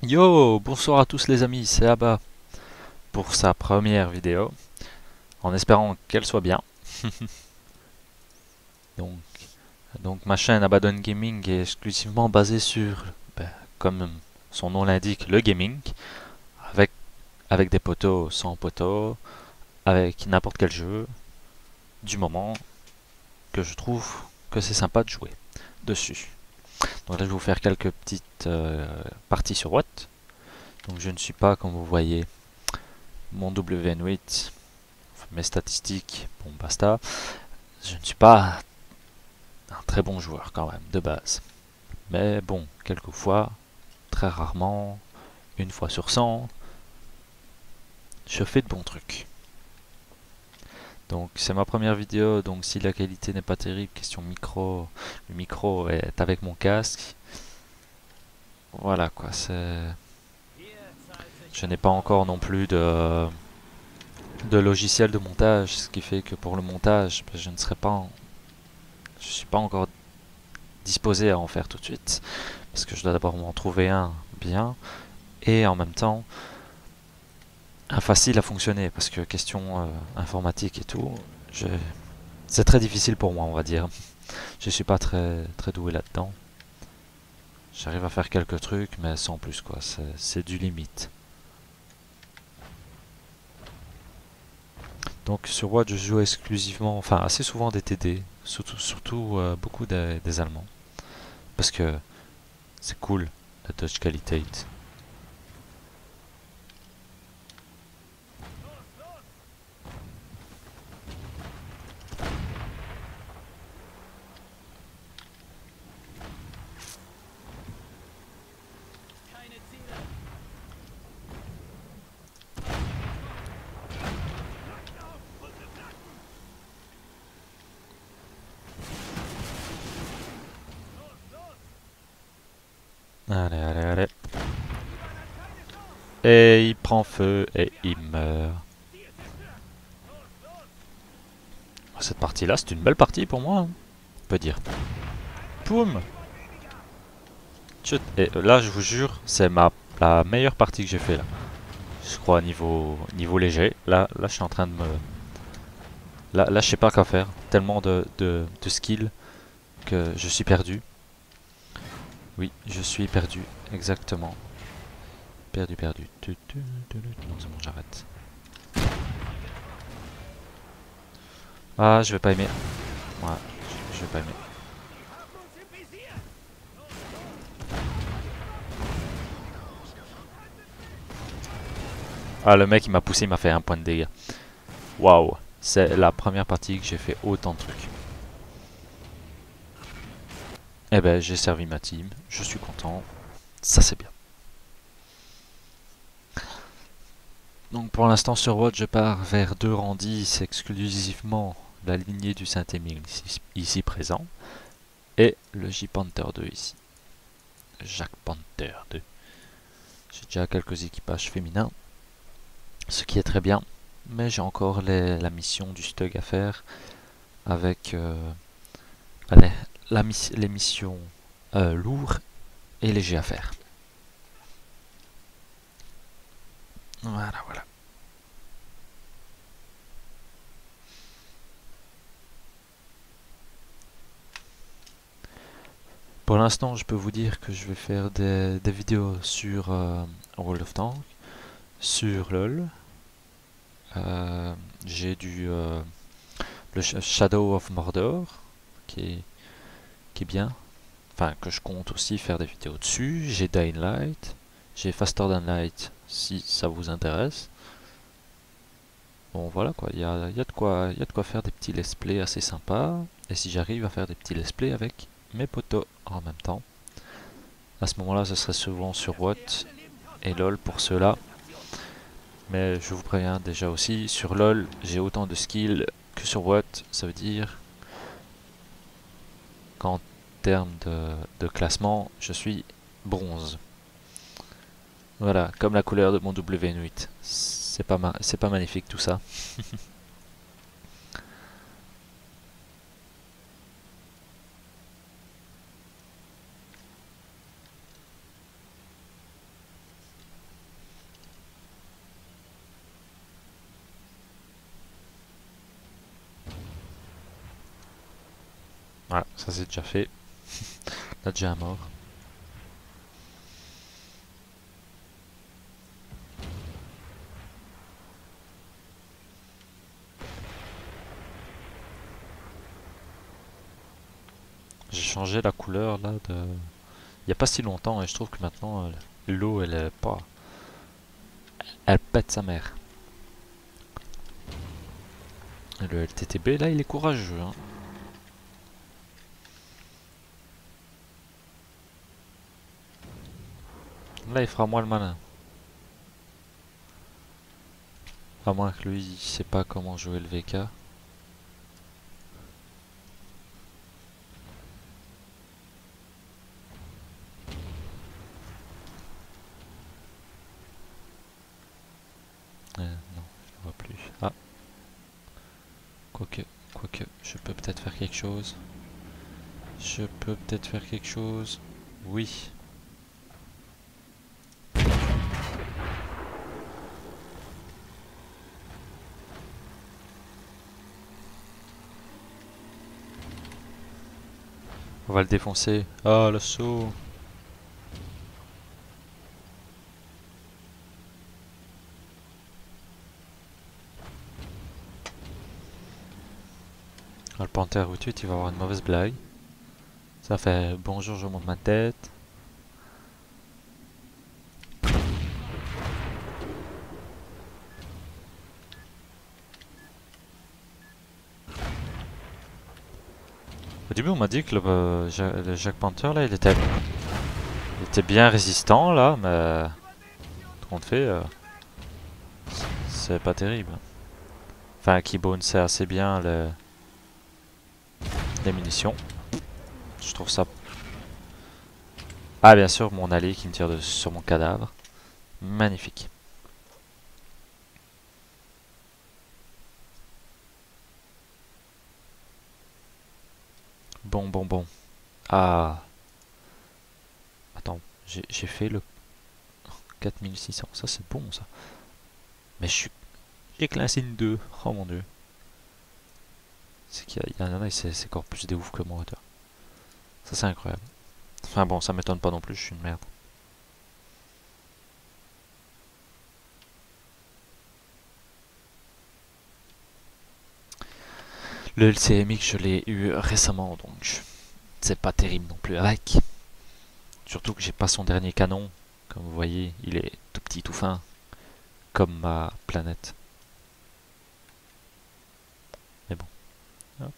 Yo, bonsoir à tous les amis, c'est Abba pour sa première vidéo, en espérant qu'elle soit bien. Donc, donc, ma chaîne Abaddon Gaming est exclusivement basée sur, comme son nom l'indique, le gaming, avec, avec des poteaux, sans poteaux, avec n'importe quel jeu, du moment que je trouve que c'est sympa de jouer dessus. Donc là je vais vous faire quelques petites parties sur Watt. Donc je ne suis pas, comme vous voyez, mon WN8, mes statistiques, bon basta. Je ne suis pas un très bon joueur quand même, de base. Mais bon, quelquefois, très rarement, une fois sur 100, je fais de bons trucs. Donc c'est ma première vidéo, donc si la qualité n'est pas terrible, question micro, le micro est avec mon casque. Voilà quoi, c'est... Je n'ai pas encore non plus de logiciel de montage, ce qui fait que pour le montage, je ne serai pas je suis pas encore disposé à en faire tout de suite, parce que je dois d'abord m'en trouver un bien, et en même temps, facile à fonctionner parce que question informatique et tout, je... c'est très difficile pour moi, on va dire. Je suis pas très doué là-dedans. J'arrive à faire quelques trucs, mais sans plus quoi. C'est du limite. Donc sur Watch, je joue exclusivement, enfin assez souvent des TD, surtout beaucoup des Allemands, parce que c'est cool la touch quality. Allez, allez, allez. Et il prend feu et il meurt. Cette partie-là, c'est une belle partie pour moi, hein, on peut dire. Poum. Et là, je vous jure, c'est la meilleure partie que j'ai fait là. Je crois niveau léger. Là, je suis en train de me... Là, je sais pas quoi faire. Tellement de skill que je suis perdu. Oui, je suis perdu. Exactement. Perdu, perdu. Non, c'est bon, j'arrête. Ah, je vais pas aimer. Ouais, je vais pas aimer. Ah, le mec, il m'a poussé, il m'a fait un point de dégâts. Waouh. C'est la première partie que j'ai fait autant de trucs. Eh ben, j'ai servi ma team. Je suis content. Ça, c'est bien. Donc pour l'instant sur Watch, je pars vers 2 rangs 10 exclusivement la lignée du Saint-Émile ici présent et le J-Panther 2 ici. Jack Panther 2. J'ai déjà quelques équipages féminins, ce qui est très bien, mais j'ai encore la mission du Stug à faire avec allez, les missions lourds et légers à faire. Voilà, voilà. Pour l'instant, je peux vous dire que je vais faire des vidéos sur World of Tanks, sur LoL. J'ai le Shadow of Mordor qui est, qui est bien, enfin que je compte aussi faire des vidéos dessus. J'ai Dying Light, j'ai Faster Than Light si ça vous intéresse. Bon voilà quoi, il y a de quoi faire des petits let's play assez sympas. Et si j'arrive à faire des petits let's play avec mes potos en même temps, à ce moment-là, ce serait souvent sur Watt et LoL pour ceux-là. Mais je vous préviens déjà aussi, sur LoL, j'ai autant de skills que sur Watt. Ça veut dire qu'en termes de classement, je suis bronze. Voilà, comme la couleur de mon WN8. C'est pas magnifique tout ça. Voilà, ça c'est déjà fait. Là déjà un mort. J'ai changé la couleur là de... Il y a pas si longtemps et je trouve que maintenant l'eau elle est pas... Elle pète sa mère. Le LTTB là il est courageux hein. Là il fera moins le malin. À moins que lui il sait pas comment jouer le VK. Non, je le vois plus. Ah, quoique, quoique, je peux peut-être faire quelque chose. Je peux peut-être faire quelque chose. Oui. On va le défoncer. Ah, l'assaut. Ah, le panthère tout de suite, il va avoir une mauvaise blague. Ça fait bonjour, je monte ma tête. Au début, on m'a dit que le Jack Panther là, il était bien résistant là, mais tout compte fait, c'est pas terrible. Enfin, Keybones sait assez bien les munitions. Je trouve ça. Ah, bien sûr, mon allié qui me tire sur mon cadavre. Magnifique. Bon, bon, bon. Ah. Attends, j'ai fait le 4600. Ça, c'est bon, ça. Mais j'ai classé une 2. Oh mon dieu. C'est qu'il y en a, c'est encore plus des ouf que moi, toi. Ça, c'est incroyable. Enfin bon, ça m'étonne pas non plus, je suis une merde. Le LCMX, je l'ai eu récemment, donc c'est pas terrible non plus avec. Surtout que j'ai pas son dernier canon. Comme vous voyez, il est tout petit, tout fin, comme ma planète. Mais bon, hop.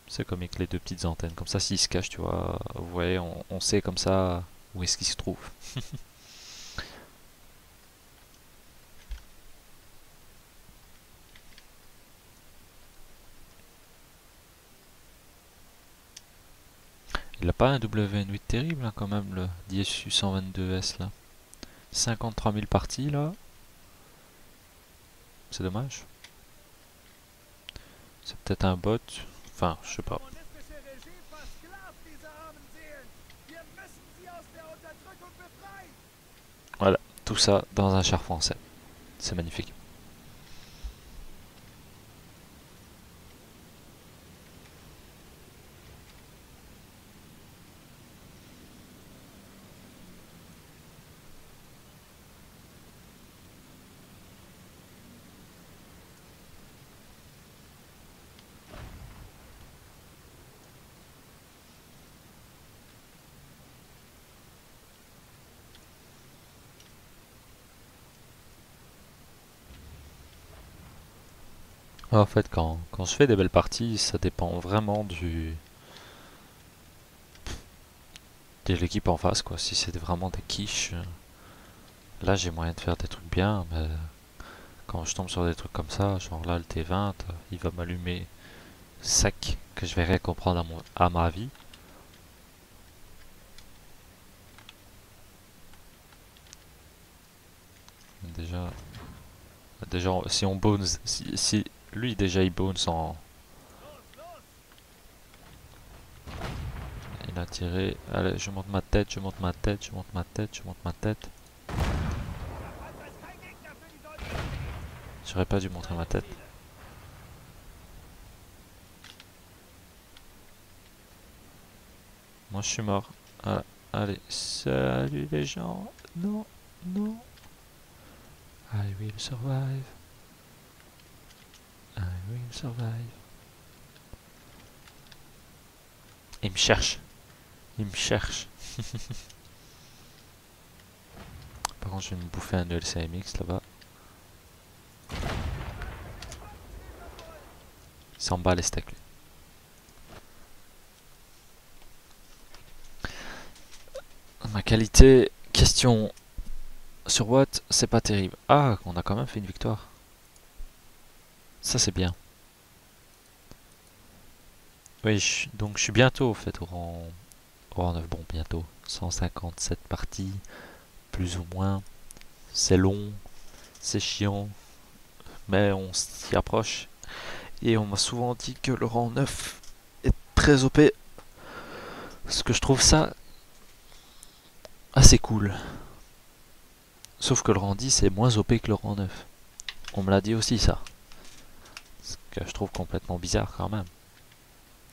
C'est comme avec les deux petites antennes. Comme ça, s'il se cache, tu vois, vous voyez, on sait comme ça où est-ce qu'il se trouve. Il a pas un WN8 terrible, hein, quand même, le DSU 122S là. 53 000 parties là. C'est dommage. C'est peut-être un bot. Enfin, je sais pas. Voilà, tout ça dans un char français. C'est magnifique. En fait, quand je fais des belles parties, ça dépend vraiment de l'équipe en face, quoi. Si c'est vraiment des quiches, là j'ai moyen de faire des trucs bien, mais quand je tombe sur des trucs comme ça, genre là le T20, il va m'allumer sec, que je vais rien comprendre à ma vie. Déjà, déjà si on bones, si lui déjà il bones en... Il a tiré, allez je monte ma tête, je monte ma tête, je monte ma tête, je monte ma tête. J'aurais pas dû montrer ma tête. Moi je suis mort. Voilà. Allez, salut les gens. Non, non. I will survive. I will survive. Il me cherche. Il me cherche. Par contre, je vais me bouffer un LCMX là-bas. Il s'en bat les steaks lui. Ma qualité, question sur Watt, c'est pas terrible. Ah, on a quand même fait une victoire. Ça c'est bien. Oui, donc je suis bientôt au fait au rang 9. Bon, bientôt. 157 parties, plus ou moins. C'est long, c'est chiant, mais on s'y approche. Et on m'a souvent dit que le rang 9 est très OP. Parce que je trouve ça assez cool. Sauf que le rang 10 est moins OP que le rang 9. On me l'a dit aussi ça. Ce que je trouve complètement bizarre quand même.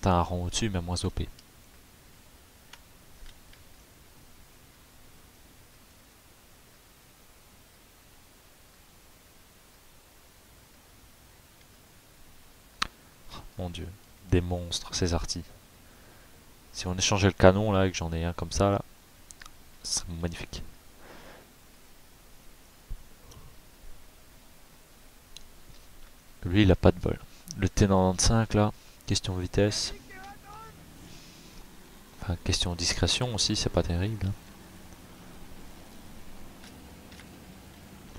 T'as un rang au-dessus mais moins OP. Mon dieu. Des monstres ces artis. Si on échangeait le canon là et que j'en ai un comme ça là, ce serait magnifique. Lui il a pas de bol. Le T95 là, question vitesse. Enfin question discrétion aussi, c'est pas terrible. Hein.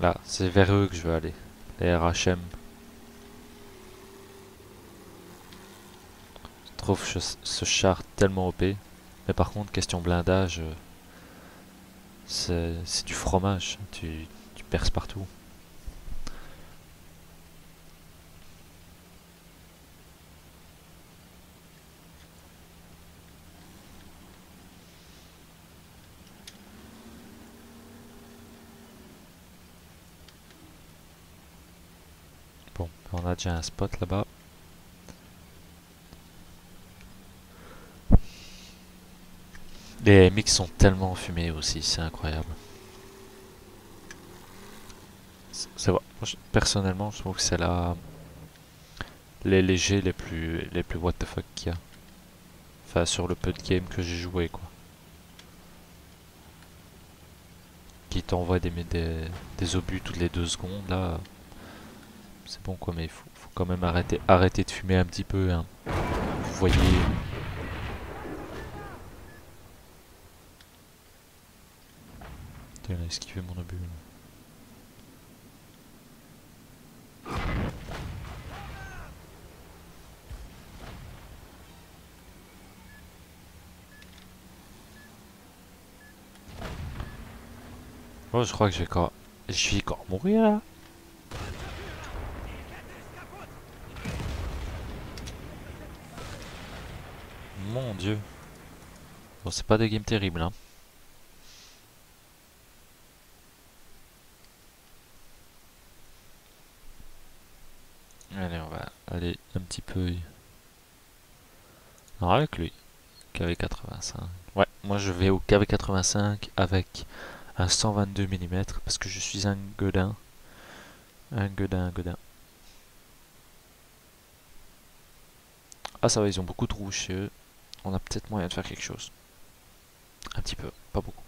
Là, c'est vers eux que je veux aller. Les RHM. Je trouve ce char tellement OP. Mais par contre, question blindage, c'est du fromage. Tu perces partout. Bon, on a déjà un spot là-bas. Les mix sont tellement fumés aussi, c'est incroyable. C'est vrai. Personnellement, je trouve que c'est là les légers les plus what the fuck qu'il y a. Enfin, sur le peu de game que j'ai joué, quoi. Qui t'envoie des obus toutes les 2 secondes, là. C'est bon, quoi, mais faut quand même arrêter de fumer un petit peu, hein. Vous voyez. Putain, il a esquivé mon obus. Oh, je crois que je vais encore mourir là. Mon dieu. Bon, c'est pas des games terribles, hein. Allez, on va aller un petit peu. Alors, avec lui. KV85. Ouais, moi je vais au KV85 avec un 122 mm parce que je suis un godin. Un godin, un godin. Ah, ça va, ils ont beaucoup de rouge chez eux. On a peut-être moyen de faire quelque chose. Un petit peu, pas beaucoup.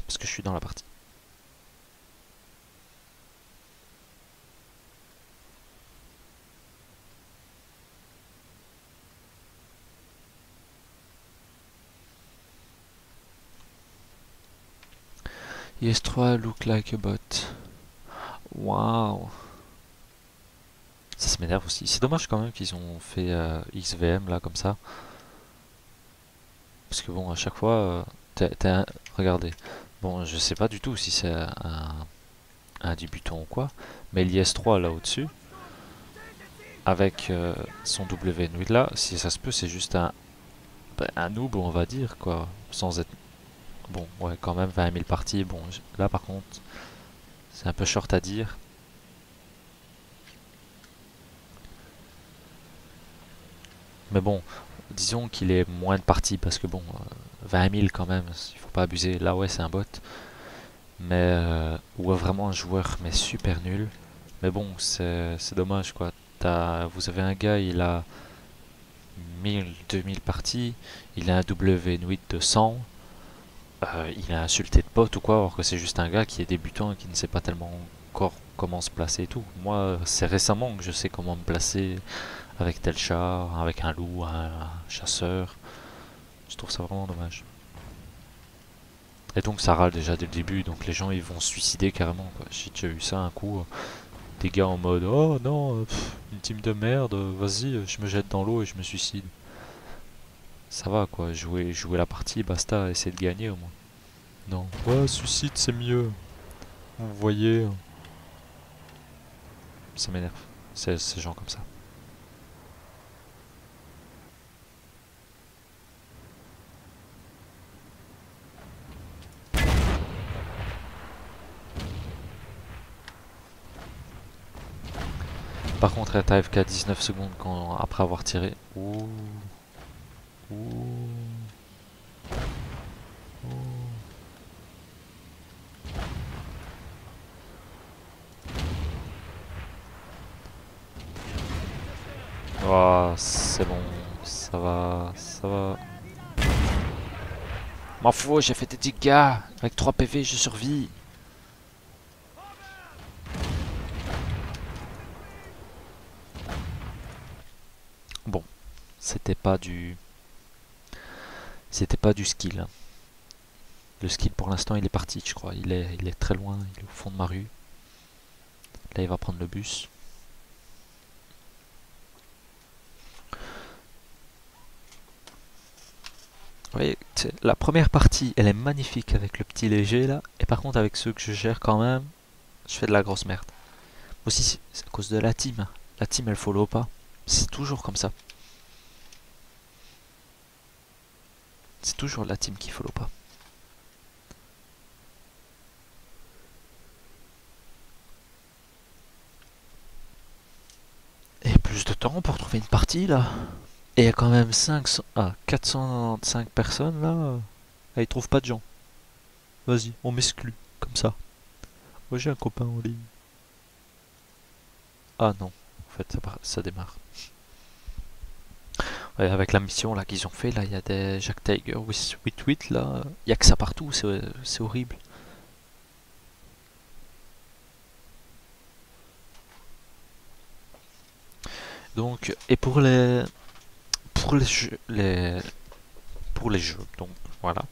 Parce que je suis dans la partie. IS-3 look like a bot. Waouh. Ça m'énerve aussi. C'est dommage quand même qu'ils ont fait XVM là comme ça. Parce que bon, à chaque fois, regardez. Bon, je sais pas du tout si c'est un débutant ou quoi. Mais l'IS-3 là au-dessus, avec son W8 là, si ça se peut, c'est juste un noob, on va dire, quoi. Sans être. Bon, ouais, quand même, 20 000 parties. Bon, là par contre, c'est un peu short à dire. Mais bon, disons qu'il est moins de parties parce que bon, 20 000 quand même, il faut pas abuser. Là ouais c'est un bot, mais ou vraiment un joueur mais super nul. Mais bon c'est dommage quoi. Vous avez un gars, il a 1000-2000 parties, il a un W8 de 100. Il a insulté de pote ou quoi, alors que c'est juste un gars qui est débutant et qui ne sait pas tellement encore comment se placer et tout. Moi, c'est récemment que je sais comment me placer avec tel chat, avec un loup, un chasseur. Je trouve ça vraiment dommage. Et donc ça râle déjà dès le début, donc les gens ils vont se suicider carrément, quoi. J'ai déjà eu ça un coup, des gars en mode oh non, une team de merde, vas-y, je me jette dans l'eau et je me suicide. Ça va quoi, jouer la partie, basta, essayer de gagner au moins. Non, ouais, suicide c'est mieux. Vous voyez, ça m'énerve, ces gens comme ça. Par contre, être AFK 19 secondes après avoir tiré. Ouh. Ouh. Oh, c'est bon, ça va, ça va. M'en fous, j'ai fait des dégâts. Avec 3 PV, je survis. Bon, c'était pas du... C'était pas du skill, hein. Le skill pour l'instant il est parti je crois, il est très loin, il est au fond de ma rue. Là il va prendre le bus. Vous voyez, la première partie elle est magnifique avec le petit léger là, et par contre avec ceux que je gère quand même, je fais de la grosse merde. Aussi c'est à cause de la team. La team elle follow pas. C'est toujours comme ça. C'est toujours la team qui follow pas. Et plus de temps pour trouver une partie là. Et il y a quand même 495 personnes là. Ah, ils trouvent pas de gens. Vas-y, on m'exclut. Comme ça. Moi j'ai un copain en ligne. Ah non, en fait ça démarre. Ouais, avec la mission là qu'ils ont fait, là il y a des Jack Tiger 8 là. Il y a que ça partout, c'est horrible. Donc, et pour les jeux, pour les jeux, donc voilà.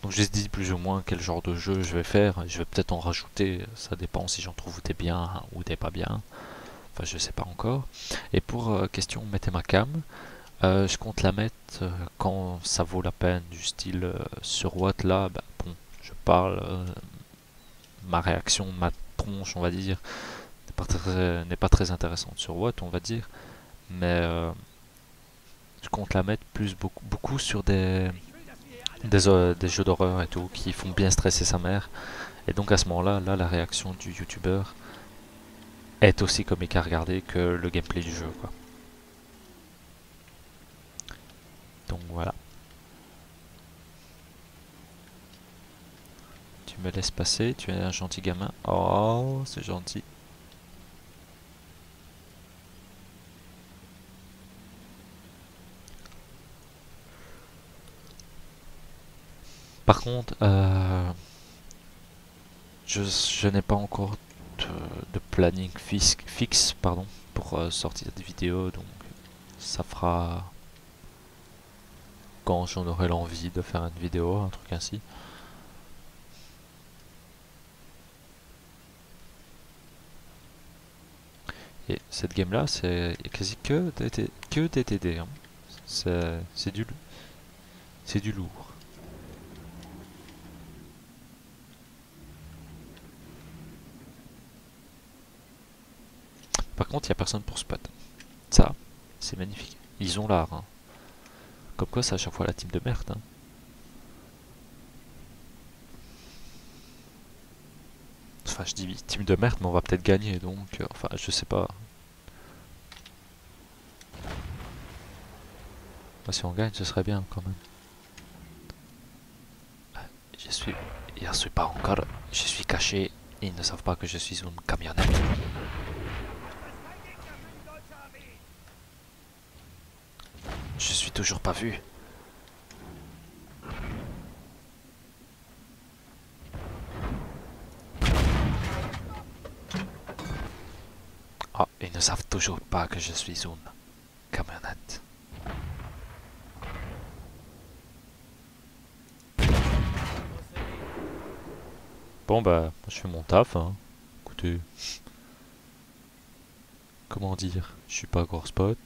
Donc j'ai dit plus ou moins quel genre de jeu je vais faire. Je vais peut-être en rajouter, ça dépend si j'en trouve des biens ou des pas bien. Enfin, je sais pas encore. Et pour question mettez ma cam, je compte la mettre quand ça vaut la peine, du style sur Watt là, bah, bon, je parle, ma réaction, ma tronche, on va dire, n'est pas très intéressante sur Watt, on va dire, mais je compte la mettre plus beaucoup sur des jeux d'horreur et tout qui font bien stresser sa mère. Et donc à ce moment-là, là, la réaction du youtubeur est aussi comique à regarder que le gameplay du jeu, quoi. Donc voilà. Tu me laisses passer, tu es un gentil gamin. Oh, c'est gentil. Par contre, je n'ai pas encore de planning fixe pardon, pour sortir des vidéos, donc ça fera quand j'en aurai l'envie de faire une vidéo, un truc ainsi. Et cette game là, c'est quasi que DTD, hein. C'est du lourd. Par contre, il n'y a personne pour spot. Ça, c'est magnifique. Ils ont l'art, hein. Comme quoi, c'est à chaque fois la team de merde, hein. Enfin, je dis team de merde, mais on va peut-être gagner, donc... enfin, je sais pas. Moi, si on gagne, ce serait bien quand même. Je suis... Je ne suis pas encore... Je suis caché. Ils ne savent pas que je suis une camionnette. Je suis toujours pas vu. Ah, ils ne savent toujours pas que je suis une camionnette. Bon bah, je fais mon taf, hein. Écoutez, comment dire, je suis pas gore spot.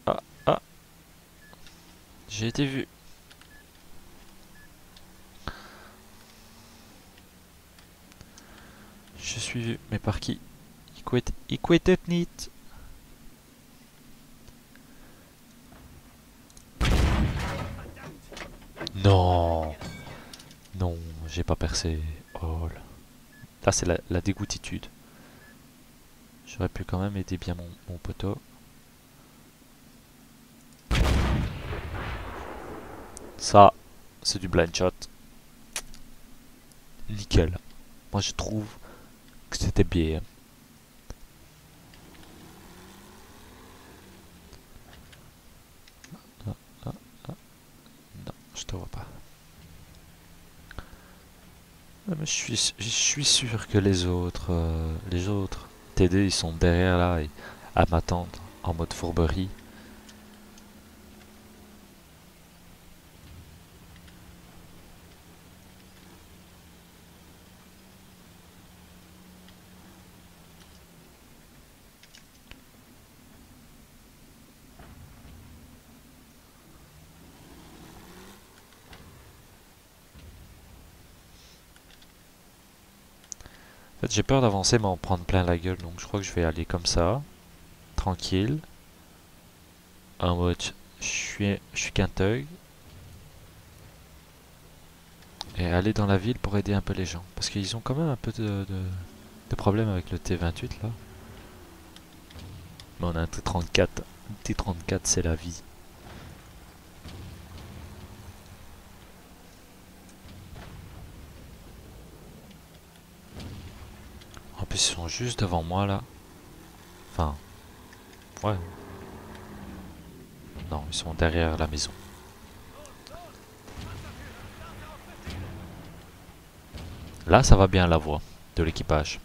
Ah, ah, j'ai été vu. Je suis vu, mais par qui? Il quittait niet. Non, non, j'ai pas percé. Oh là. Là, c'est la dégoûtitude. J'aurais pu quand même aider bien mon poteau. Ça, c'est du blind shot. Nickel. Moi, je trouve que c'était bien. Ah, ah, ah. Non, je te vois pas. Ah, mais je suis sûr que les autres TD, ils sont derrière là et à m'attendre en mode fourberie. En fait, j'ai peur d'avancer, mais en prendre plein la gueule, donc je crois que je vais aller comme ça, tranquille, en mode je suis qu'un thug, et aller dans la ville pour aider un peu les gens, parce qu'ils ont quand même un peu de problèmes avec le T28 là. Mais on a un T34, un T34 c'est la vie. En plus ils sont juste devant moi là. Enfin, ouais. Non, ils sont derrière la maison. Là, ça va bien la voix de l'équipage.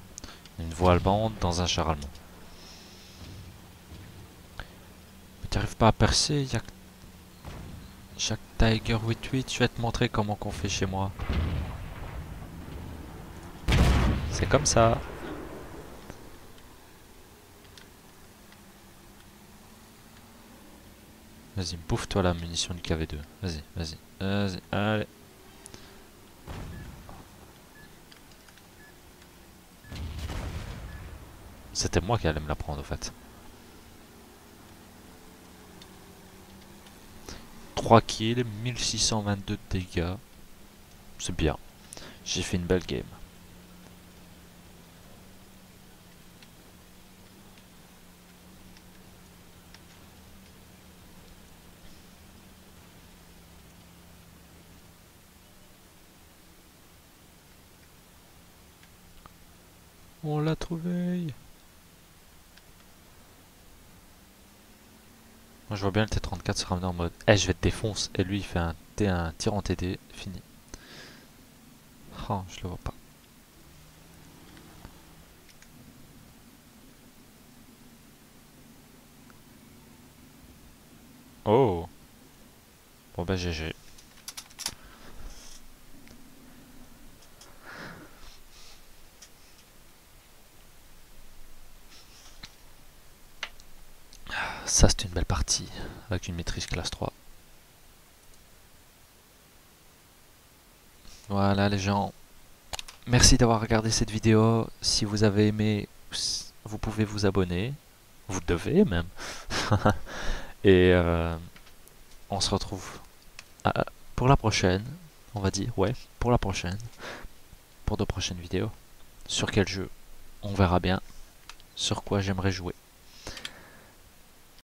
Une voix allemande dans un char allemand. Mais t'arrives pas à percer, y'a Jack Tiger 88, je vais te montrer comment qu'on fait chez moi. C'est comme ça. Vas-y, bouffe-toi la munition du KV2. Vas-y, vas-y, vas-y, allez. C'était moi qui allais me la prendre, en fait. 3 kills, 1622 de dégâts. C'est bien. J'ai fait une belle game. On l'a trouvé. Moi je vois bien le T34 se ramener en mode eh, je vais te défoncer. Et lui il fait un tir en TD. Fini. Oh, je le vois pas. Oh. Bon bah GG. Ça c'est une belle partie. Avec une maîtrise classe 3. Voilà les gens. Merci d'avoir regardé cette vidéo. Si vous avez aimé, vous pouvez vous abonner. Vous devez même. Et on se retrouve pour la prochaine. On va dire, ouais, pour la prochaine. Pour de prochaines vidéos. Sur quel jeu? On verra bien sur quoi j'aimerais jouer.